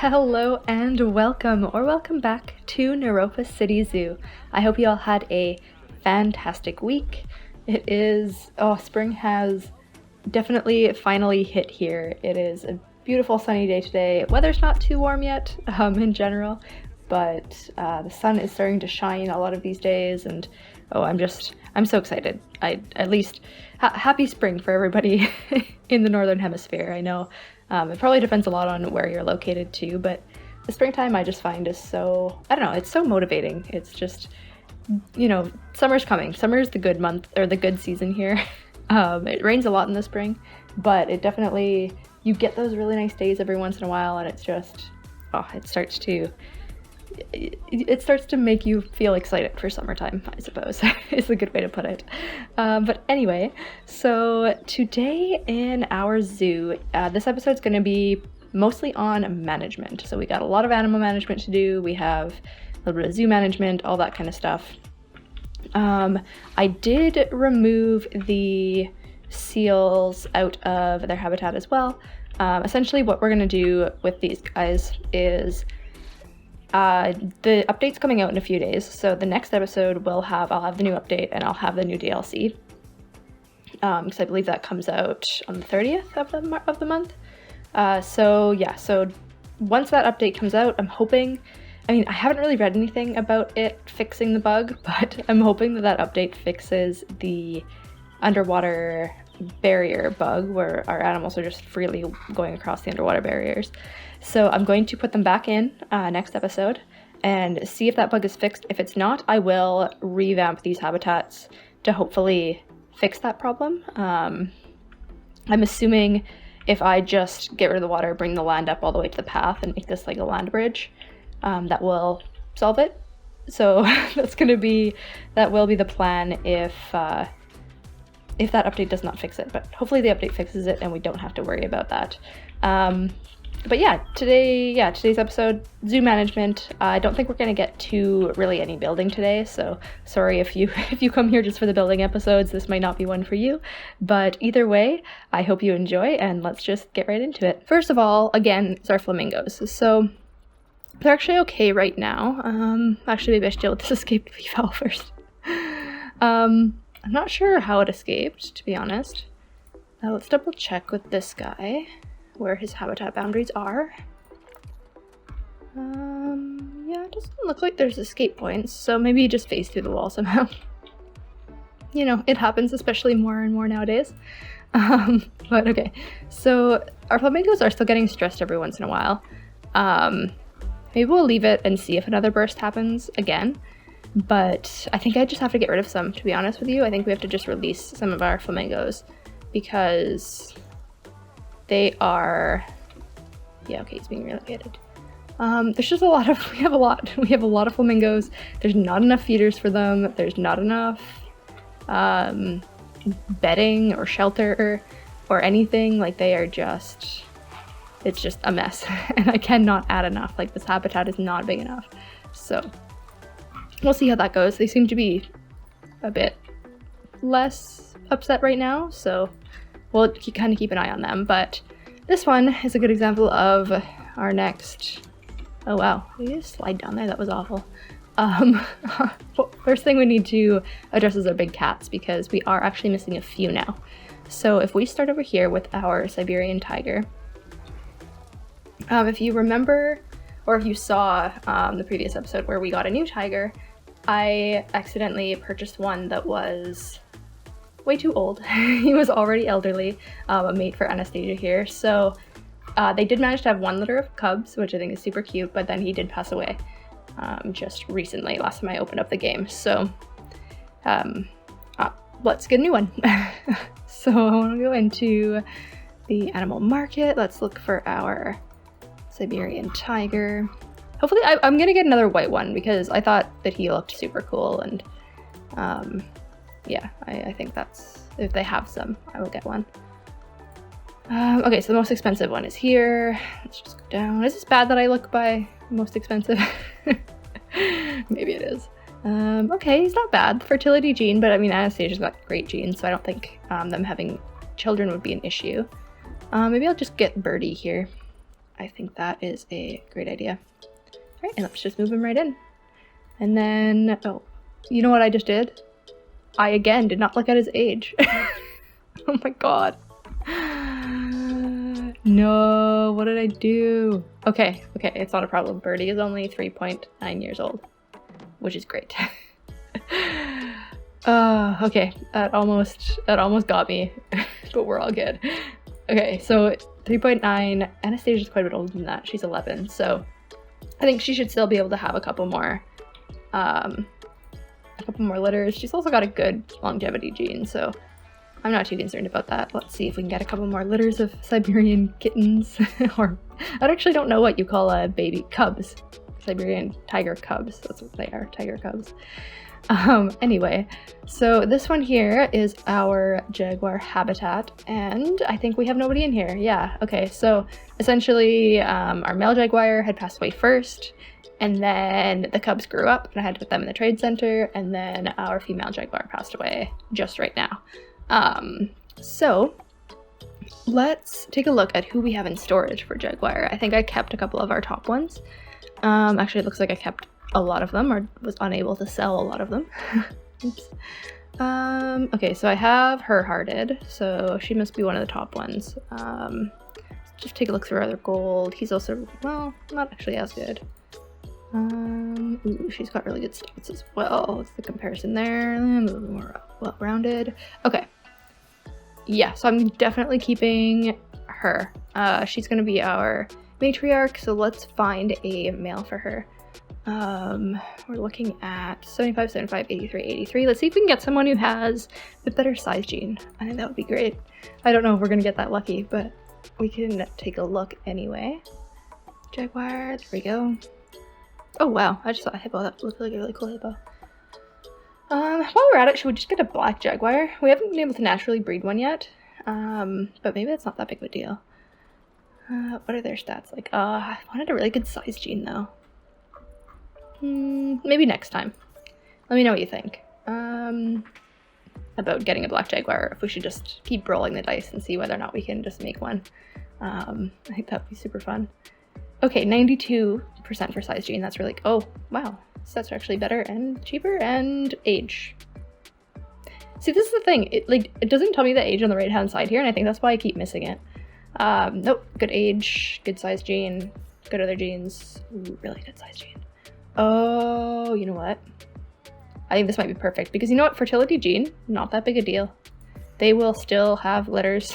Hello and welcome back to Neuropa City Zoo. I hope you all had a fantastic week. Spring has definitely finally hit here. It is a beautiful sunny day today. Weather's not too warm yet in general, but the sun is starting to shine a lot of these days, and I'm so excited. Happy spring for everybody in the Northern Hemisphere. I know it probably depends a lot on where you're located too, but the springtime I just find is so, I don't know, it's so motivating. It's just, summer's coming. Summer's the good month, or the good season here. It rains a lot in the spring, but you get those really nice days every once in a while, and it's just, it starts to make you feel excited for summertime, I suppose, is a good way to put it. But anyway, so today in our zoo, this episode's going to be mostly on management. So we got a lot of animal management to do. We have a little bit of zoo management, all that kind of stuff. I did remove the seals out of their habitat as well. Essentially what we're going to do with these guys is the update's coming out in a few days, so the next episode I'll have the new update and I'll have the new DLC, because I believe that comes out on the 30th of the month. So once that update comes out, I'm hoping, I haven't really read anything about it fixing the bug, but I'm hoping that update fixes the underwater barrier bug where our animals are just freely going across the underwater barriers. So I'm going to put them back in next episode and see if that bug is fixed. If it's not, I will revamp these habitats to hopefully fix that problem. I'm assuming if I just get rid of the water, bring the land up all the way to the path and make this like a land bridge, that will solve it. So that will be the plan if that update does not fix it, but hopefully the update fixes it and we don't have to worry about that. But today's episode, zoo management. I don't think we're going to get to really any building today, so sorry if you come here just for the building episodes, this might not be one for you. But either way, I hope you enjoy, and let's just get right into it. First of all, again, it's our flamingos. So they're actually okay right now. Actually, maybe I should deal with this escape if he fell first. I'm not sure how it escaped, to be honest. Let's double check with this guy where his habitat boundaries are. It doesn't look like there's escape points, so maybe he just phased through the wall somehow. It happens, especially more and more nowadays. But okay, so our flamingos are still getting stressed every once in a while. Maybe we'll leave it and see if another burst happens again. But I think I just have to get rid of some, to be honest with you. I think we have to just release some of our flamingos because they are, he's being relocated. There's just we have a lot of flamingos. There's not enough feeders for them. There's not enough bedding or shelter or anything. Like it's just a mess and I cannot add enough. Like this habitat is not big enough. So we'll see how that goes. They seem to be a bit less upset right now, so we'll kind of keep an eye on them. But this one is a good example of our next... Oh wow, we just slide down there, that was awful. First thing we need to address is our big cats, because we are actually missing a few now. So if we start over here with our Siberian tiger, if you remember, or if you saw the previous episode where we got a new tiger, I accidentally purchased one that was way too old. He was already elderly, a mate for Anastasia here. So they did manage to have one litter of cubs, which I think is super cute, but then he did pass away just recently, last time I opened up the game. So let's get a new one. So I want to go into the animal market. Let's look for our Siberian tiger. Hopefully, I'm gonna get another white one because I thought that he looked super cool, and I think that's, if they have some, I will get one. Okay, so the most expensive one is here. Let's just go down. Is this bad that I look by most expensive? Maybe it is. Okay, he's not bad. Fertility gene, but Anastasia's got great genes, so I don't think them having children would be an issue. Maybe I'll just get Birdie here. I think that is a great idea. All right, and let's just move him right in. And then, oh, you know what I just did? I again did not look at his age. Oh my god. No, what did I do? Okay, it's not a problem. Birdie is only 3.9 years old, which is great. Okay, that almost got me, but we're all good. Okay, so 3.9, Anastasia's quite a bit older than that. She's 11, so I think she should still be able to have a couple more litters. She's also got a good longevity gene, so I'm not too concerned about that. Let's see if we can get a couple more litters of Siberian kittens, or I actually don't know what you call a baby cubs. Siberian tiger cubs, that's what they are, tiger cubs. Anyway, so this one here is our jaguar habitat, and I think we have nobody in here. Yeah, okay, so essentially our male jaguar had passed away first, and then the cubs grew up and I had to put them in the trade center, and then our female jaguar passed away just right now. So let's take a look at who we have in storage for jaguar. I think I kept a couple of our top ones. Actually, it looks like I kept a lot of them, or was unable to sell a lot of them. Oops. Okay, so I have her hearted, so she must be one of the top ones. Just take a look through our other gold. He's also, well, not actually as good. Ooh, she's got really good stats as well. What's the comparison there? A little more well-rounded. Okay. Yeah, so I'm definitely keeping her. She's gonna be our matriarch, so let's find a male for her. We're looking at 75, 75, 83, 83. Let's see if we can get someone who has a better size gene. I think that would be great. I don't know if we're gonna get that lucky, but we can take a look anyway. Jaguar, there we go. Oh wow, I just saw a hippo. That looked like a really cool hippo. While we're at it, should we just get a black jaguar? We haven't been able to naturally breed one yet, but maybe that's not that big of a deal. What are their stats like? I wanted a really good size gene though. Maybe next time. Let me know what you think about getting a black jaguar, if we should just keep rolling the dice and see whether or not we can just make one. I think that would be super fun. Okay, 92% for size gene. That's really, oh wow, stats are actually better and cheaper, and age. See, this is the thing, it doesn't tell me the age on the right hand side here, and I think that's why I keep missing it. Nope, good age, good size gene, good other genes. Ooh, really good size gene. Oh, you know what? I think this might be perfect, because you know what, fertility gene, not that big a deal. They will still have litters.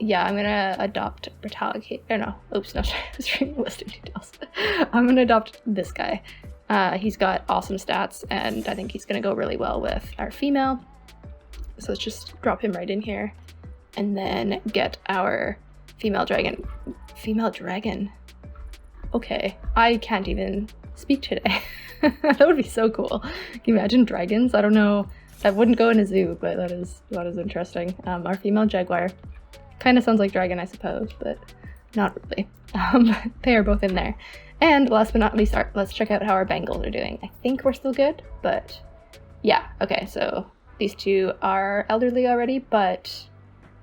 Yeah, I'm gonna adopt Britallicate, or no, oops, no, I was reading the listing details. I'm gonna adopt this guy. He's got awesome stats, and I think he's gonna go really well with our female. So let's just drop him right in here, and then get our female dragon. Female dragon? Okay, I can't even speak today. That would be so cool. Can you imagine dragons? I don't know, that wouldn't go in a zoo, but that is interesting. Our female jaguar. Kind of sounds like dragon, I suppose, but not really. They are both in there. And last but not least, let's check out how our Bengals are doing. I think we're still good, but yeah. Okay, so these two are elderly already, but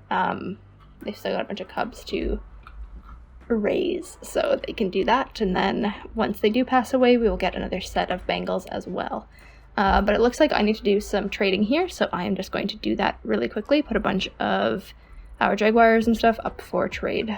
they've still got a bunch of cubs to raise, so they can do that. And then once they do pass away, we will get another set of Bengals as well. But it looks like I need to do some trading here, so I am just going to do that really quickly. Put a bunch of our jaguars and stuff up for trade.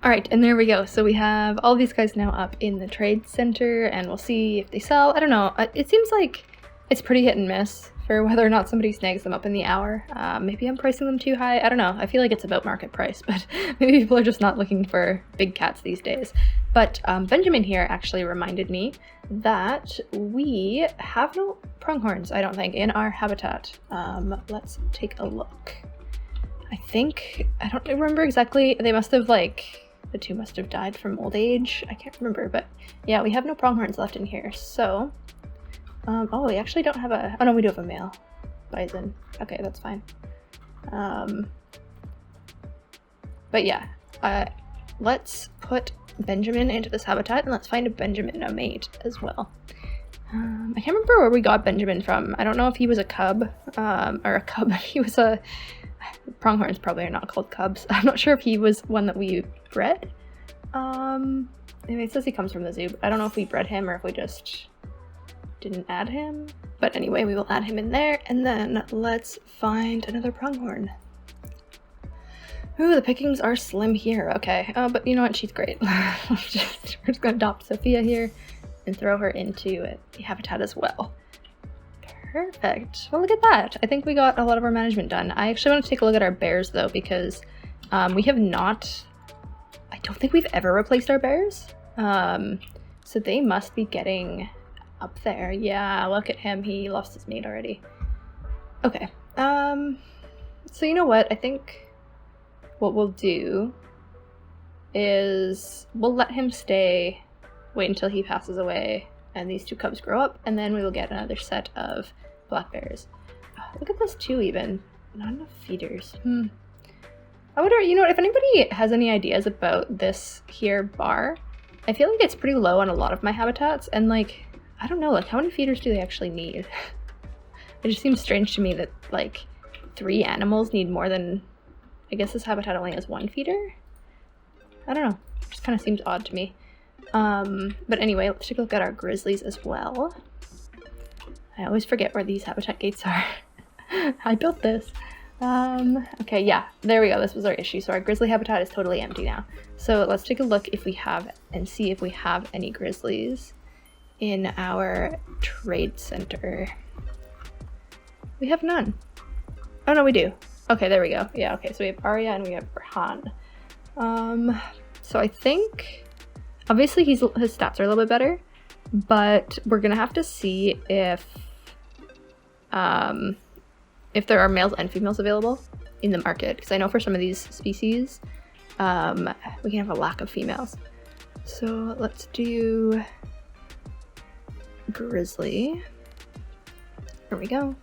All right, and there we go. So we have all these guys now up in the trade center, and we'll see if they sell. I don't know. It seems like it's pretty hit and miss for whether or not somebody snags them up in the hour. Maybe I'm pricing them too high. I don't know. I feel like it's about market price, but maybe people are just not looking for big cats these days. But Benjamin here actually reminded me that we have no pronghorns, I don't think, in our habitat. Let's take a look. I don't remember exactly. They must have, the two must have died from old age. I can't remember, but yeah, we have no pronghorns left in here. So, oh, we actually don't have oh no, we do have a male bison. Okay, that's fine. But yeah, let's put Benjamin into this habitat, and let's find a Benjamin a mate as well. I can't remember where we got Benjamin from. I don't know if he was a cub, or a cub. He was a Pronghorns probably are not called cubs. I'm not sure if he was one that we bred. It says he comes from the zoo, but I don't know if we bred him or if we just didn't add him. But anyway, we will add him in there, and then let's find another pronghorn. Ooh, the pickings are slim here. Okay, but you know what? She's great. We're just gonna adopt Sophia here and throw her into the habitat as well. Perfect. Well, look at that. I think we got a lot of our management done. I actually want to take a look at our bears, though, because we have not... I don't think we've ever replaced our bears. So they must be getting up there. Yeah, look at him. He lost his mate already. Okay. So you know what? I think what we'll do is we'll let him stay, wait until he passes away, and these two cubs grow up, and then we will get another set of black bears. Look at this too, even. Not enough feeders. I wonder, you know what, if anybody has any ideas about this here bar, I feel like it's pretty low on a lot of my habitats, and like, I don't know, like how many feeders do they actually need? It just seems strange to me that like 3 animals need more than, I guess this habitat only has 1 feeder? I don't know, it just kind of seems odd to me. But anyway, let's take a look at our grizzlies as well. I always forget where these habitat gates are. I built this. Okay, yeah, there we go. This was our issue. So our grizzly habitat is totally empty now. So let's take a look if we have, and see if we have any grizzlies in our trade center. We have none. Oh no, we do. Okay, there we go. Yeah, okay, so we have Arya and we have Burhan. So I think, obviously his stats are a little bit better, but we're gonna have to see if there are males and females available in the market, because I know for some of these species, we can have a lack of females. So let's do grizzly. There we go.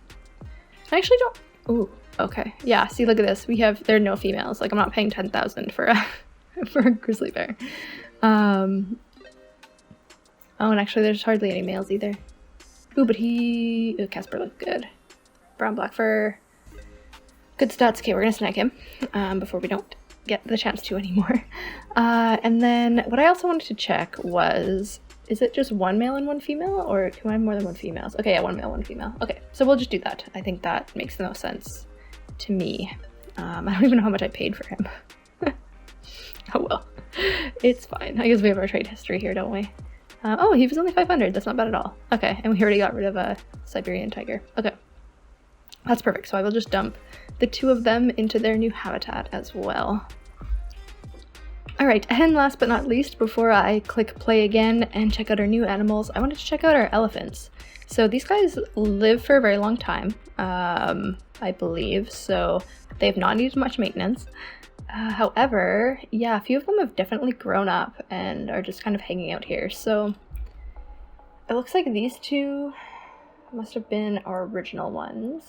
I actually don't, ooh, okay. Yeah, see, look at this. There are no females. Like, I'm not paying 10,000 for a, for a grizzly bear. Oh, and actually there's hardly any males either. Ooh, but Casper looked good. Brown black fur. Good stats. Okay, we're gonna snag him before we don't get the chance to anymore. And then what I also wanted to check was, is it just 1 male and 1 female, or can I have more than 1 females? Okay, yeah, 1 male, 1 female. Okay, so we'll just do that. I think that makes the most sense to me. I don't even know how much I paid for him. Oh well, it's fine. I guess we have our trade history here, don't we? Oh, he was only 500. That's not bad at all. Okay, and we already got rid of a Siberian tiger. Okay. That's perfect, so I will just dump the 2 of them into their new habitat as well. Alright, and last but not least, before I click play again and check out our new animals, I wanted to check out our elephants. So these guys live for a very long time, I believe, so they've not needed much maintenance. However, yeah, a few of them have definitely grown up and are just kind of hanging out here. So it looks like these 2 must have been our original ones.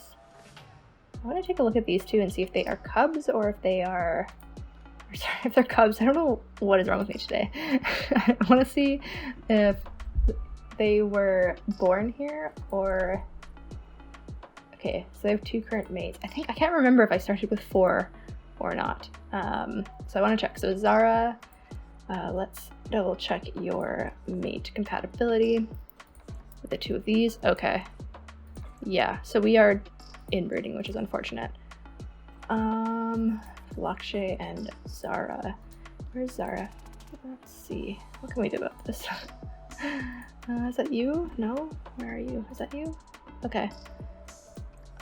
I want to take a look at these 2 and see if they are cubs or if they are... Sorry, if they're cubs. I don't know what is wrong with me today. I want to see if they were born here or... Okay, so they have 2 current mates. I can't remember if I started with 4 or not. So I want to check. So Zara, let's double check your mate compatibility with the 2 of these. Okay. Yeah, so we are inbreeding, which is unfortunate. Lakshay and Zara. Where's Zara? Let's see. What can we do about this? Is that you? No? Where are you? Is that you? Okay.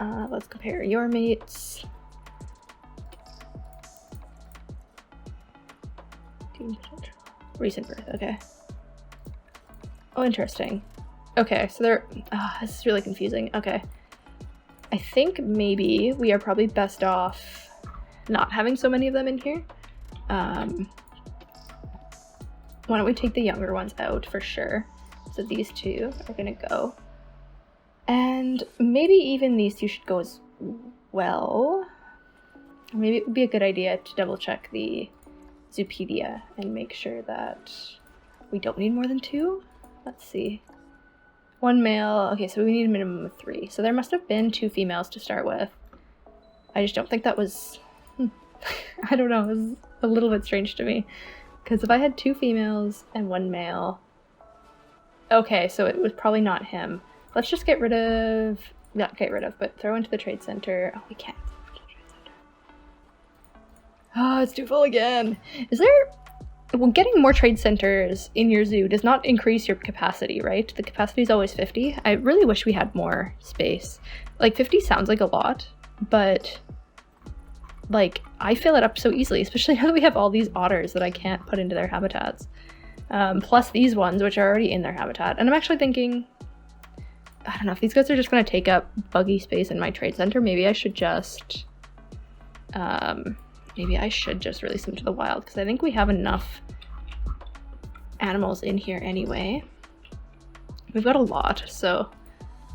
Let's compare your mates. Recent birth, okay. Oh, interesting. Okay, so they're... this is really confusing. Okay. I think maybe we are probably best off not having so many of them in here. Why don't we take the younger ones out for sure? So these 2 are gonna go. And maybe even these 2 should go as well. Maybe it would be a good idea to double check the Zoopedia and make sure that we don't need more than 2. Let's see. 1 male. Okay, so we need a minimum of 3. So there must have been 2 females to start with. I just don't think that was... I don't know, it was a little bit strange to me. Because if I had 2 females and 1 male... Okay, so it was probably not him. Let's just get rid of... Not get rid of, but throw into the trade center. Oh, we can't. Oh, it's too full again. Is there... Well, getting more trade centers in your zoo does not increase your capacity, right? The capacity is always 50. I really wish we had more space. Like, 50 sounds like a lot, but... Like, I fill it up so easily, especially now that we have all these otters that I can't put into their habitats. Plus these ones, which are already in their habitat. And I'm actually thinking, I don't know, if these guys are just going to take up buggy space in my trade center, maybe I should just, release them to the wild, because I think we have enough animals in here anyway. We've got a lot, so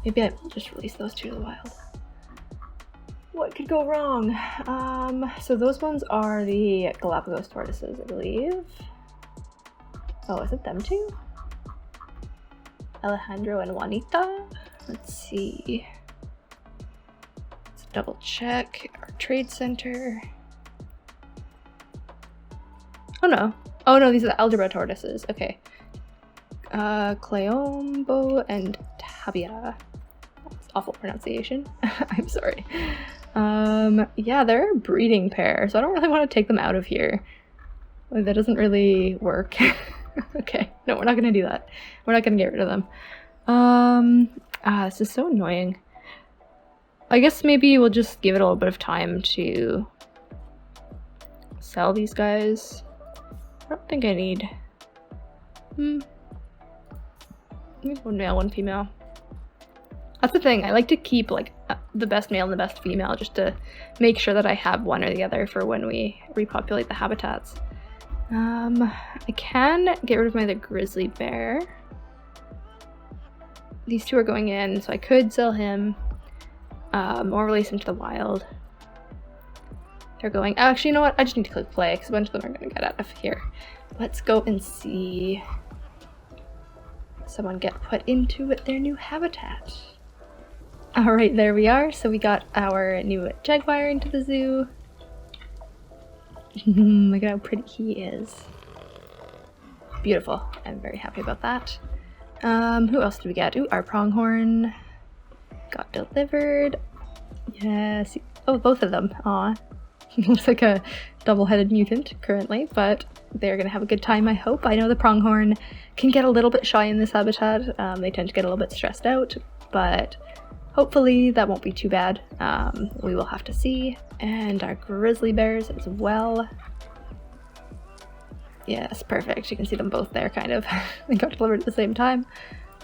maybe I will just release those 2 to the wild. What could go wrong? So those ones are the Galapagos tortoises, I believe. Oh, is it them 2? Alejandro and Juanita? Let's see. Let's double check our trade center. Oh no. Oh no, these are the Algebra tortoises. Okay. Cleombo and Tabia. That's awful pronunciation. I'm sorry. Yeah, they're a breeding pair, so I don't really want to take them out of here. Like, that doesn't really work. Okay, no, we're not gonna do that. We're not gonna get rid of them. This is so annoying. I guess maybe we'll just give it a little bit of time to sell these guys. I don't think I need... Maybe 1 male, 1 female. That's the thing, I like to keep, like, the best male and the best female, just to make sure that I have one or the other for when we repopulate the habitats. I can get rid of my other grizzly bear. These 2 are going in, so I could sell him, or release him to the wild. They're going... Actually, you know what? I just need to click play, because a bunch of them are going to get out of here. Let's go and see someone get put into their new habitat. Alright, there we are. So we got our new jaguar into the zoo. Look at how pretty he is. Beautiful. I'm very happy about that. Who else did we get? Ooh, our pronghorn got delivered. Yes. Oh, both of them. Aw. Looks like a double-headed mutant currently, but they're gonna have a good time, I hope. I know the pronghorn can get a little bit shy in this habitat. They tend to get a little bit stressed out, but hopefully that won't be too bad. We will have to see. And our grizzly bears as well. Yes, perfect. You can see them both there, kind of. They got delivered at the same time.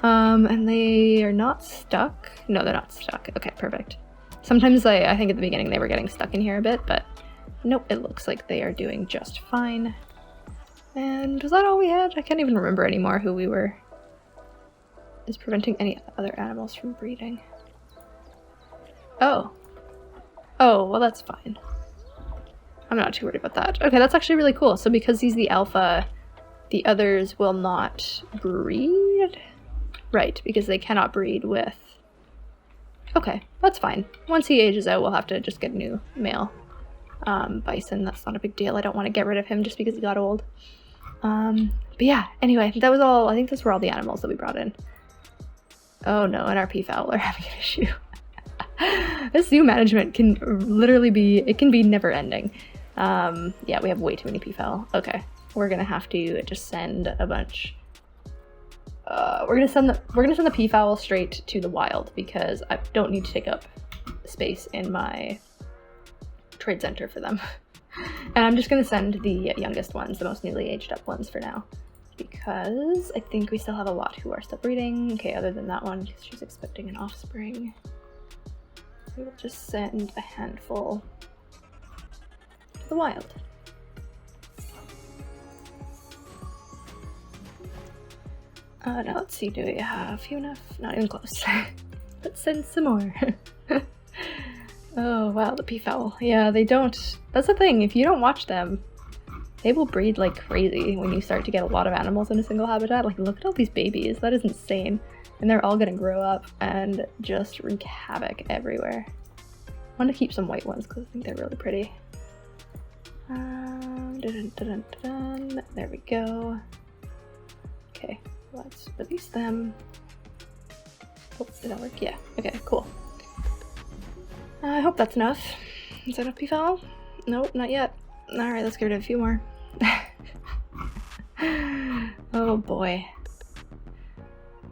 And they are not stuck. No, they're not stuck. Okay, perfect. Sometimes I think at the beginning they were getting stuck in here a bit, but nope, it looks like they are doing just fine. And was that all we had? I can't even remember anymore who we were. Is preventing any other animals from breeding. Oh. Oh, well that's fine. I'm not too worried about that. Okay, that's actually really cool. So because he's the alpha, the others will not breed? Right, because they cannot breed with... Okay, that's fine. Once he ages out, we'll have to just get a new male bison. That's not a big deal. I don't want to get rid of him just because he got old. But yeah, anyway, that was all. I think those were all the animals that we brought in. Oh no, and our peafowl are having an issue. This zoo management can literally be, it can be never ending. Yeah, we have way too many peafowl. Okay, we're gonna have to just send a bunch. We're gonna send the peafowl straight to the wild because I don't need to take up space in my trade center for them. And I'm just gonna send the youngest ones, the most newly aged up ones for now, because I think we still have a lot who are still breeding. Okay, other than that one, because she's expecting an offspring. We will just send a handful to the wild. Now let's see, do we have few enough? Not even close. Let's send some more. Oh wow, the peafowl. Yeah, they don't, that's the thing, if you don't watch them, they will breed like crazy when you start to get a lot of animals in a single habitat. Like, look at all these babies, that is insane. And they're all gonna grow up and just wreak havoc everywhere. want to keep some white ones because I think they're really pretty. There we go. Okay, let's release them. Oh, did that work? Yeah. Okay, cool. I hope that's enough. Is that enough peafowl? Nope, not yet. Alright, let's get rid of a few more. Oh boy.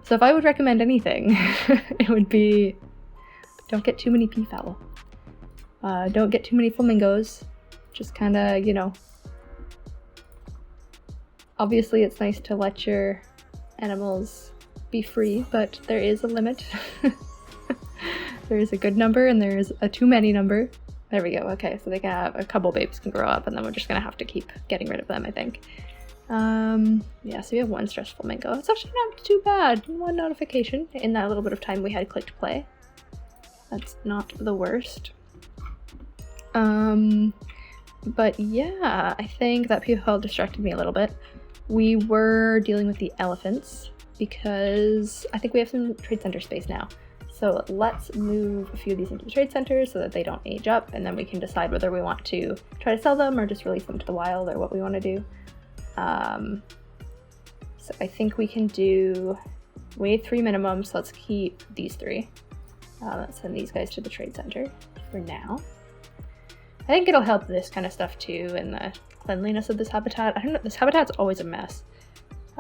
So if I would recommend anything, it would be don't get too many peafowl. Don't get too many flamingos. Just kind of, you know, obviously it's nice to let your animals be free, but there is a limit. There is a good number and there is a too many number. There we go. Okay, so they can have a couple babes can grow up, and then we're just gonna have to keep getting rid of them, I think. Yeah, so we have one stressed flamingo. It's actually not too bad. One notification in that little bit of time we had clicked play. That's not the worst. But yeah, I think that people distracted me a little bit. We were dealing with the elephants because I think we have some trade center space now. So let's move a few of these into the trade centers so that they don't age up, and then we can decide whether we want to try to sell them or just release them to the wild or what we want to do. So I think we can do wave 3 minimum, so let's keep these 3. Let's send these guys to the trade center for now. I think it'll help this kind of stuff too, and the cleanliness of this habitat. I don't know, this habitat's always a mess.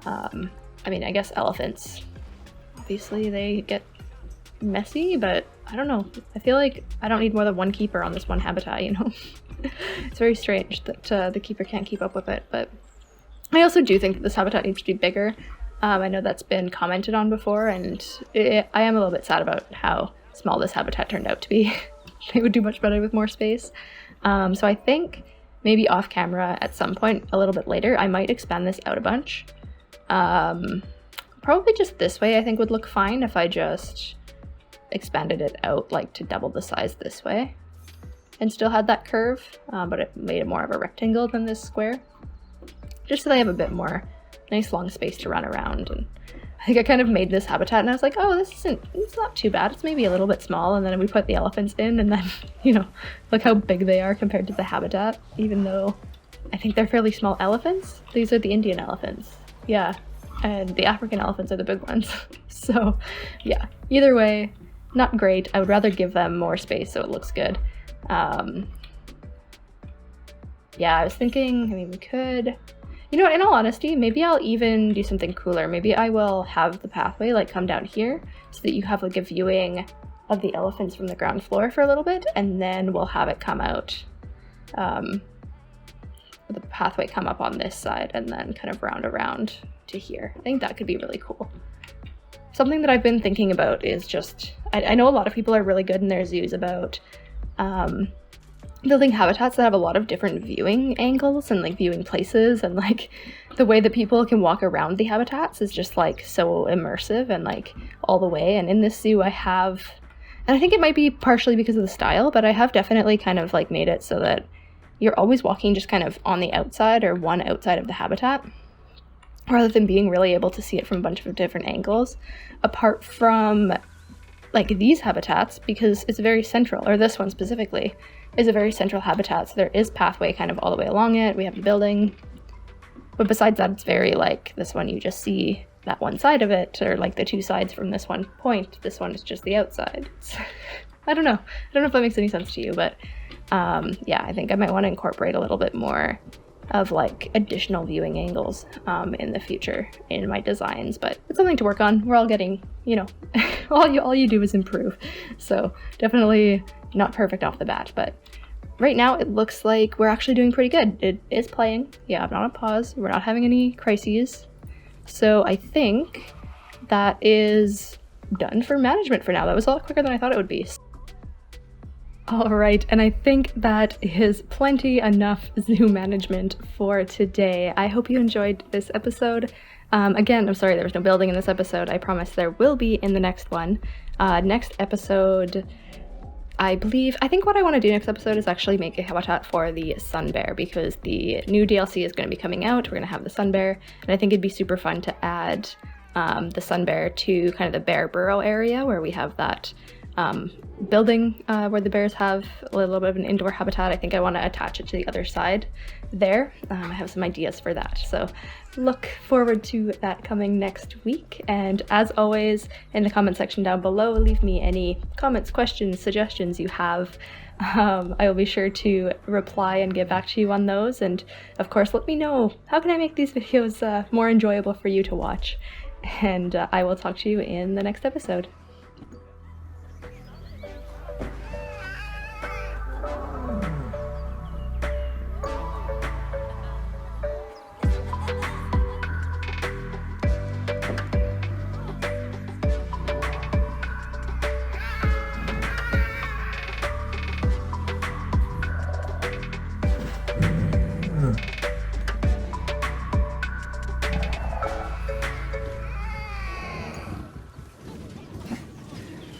I mean, I guess elephants, obviously they get messy, but I don't know. I feel like I don't need more than one keeper on this one habitat, you know? It's very strange that the keeper can't keep up with it, but I also do think that this habitat needs to be bigger. I know that's been commented on before, and I am a little bit sad about how small this habitat turned out to be. They would do much better with more space. So I think maybe off camera at some point a little bit later, I might expand this out a bunch. Probably just this way I think would look fine if I just expanded it out like to double the size this way and still had that curve, but it made it more of a rectangle than this square, just so they have a bit more nice long space to run around. And I think I kind of made this habitat and I was like, oh, it's not too bad, it's maybe a little bit small, and then we put the elephants in, and then, you know, look how big they are compared to the habitat, even though I think they're fairly small elephants. These are the Indian elephants, yeah, and the African elephants are the big ones. So yeah, either way, not great. I would rather give them more space so it looks good. Yeah, I was thinking, I mean, we could, you know what, in all honesty, maybe I'll even do something cooler. Maybe I will have the pathway like come down here so that you have like a viewing of the elephants from the ground floor for a little bit, and then we'll have it come out, the pathway come up on this side and then kind of round around to here. I think that could be really cool. Something that I've been thinking about is just, I know a lot of people are really good in their zoos about building habitats that have a lot of different viewing angles and like viewing places, and like the way that people can walk around the habitats is just like so immersive and like all the way. And in this zoo I have, and I think it might be partially because of the style, but I have definitely kind of like made it so that you're always walking just kind of on the outside or one outside of the habitat, rather than being really able to see it from a bunch of different angles, apart from like these habitats, because it's very central, or this one specifically is a very central habitat, so there is pathway kind of all the way along it. We have the building, but besides that, it's very like this one you just see that one side of it, or like the two sides from this one point. This one is just the outside. I don't know if that makes any sense to you, but yeah, I think I might want to incorporate a little bit more of like additional viewing angles in the future in my designs, but it's something to work on. We're all getting, you know, all you do is improve. So definitely not perfect off the bat, but right now it looks like we're actually doing pretty good. It is playing. Yeah, I'm not on pause. We're not having any crises. So I think that is done for management for now. That was a lot quicker than I thought it would be. All right, and I think that is plenty enough zoo management for today. I hope you enjoyed this episode. Again, I'm sorry there was no building in this episode. I promise there will be in the next one. Next episode, I think what I want to do next episode is actually make a habitat for the sun bear, because the new DLC is going to be coming out. We're going to have the sun bear, and I think it'd be super fun to add the sun bear to kind of the bear burrow area where we have that building where the bears have a little bit of an indoor habitat. I think I want to attach it to the other side there. I have some ideas for that, so look forward to that coming next week. And as always, in the comment section down below, leave me any comments, questions, suggestions you have. I will be sure to reply and get back to you on those, and of course let me know how can I make these videos more enjoyable for you to watch, and I will talk to you in the next episode.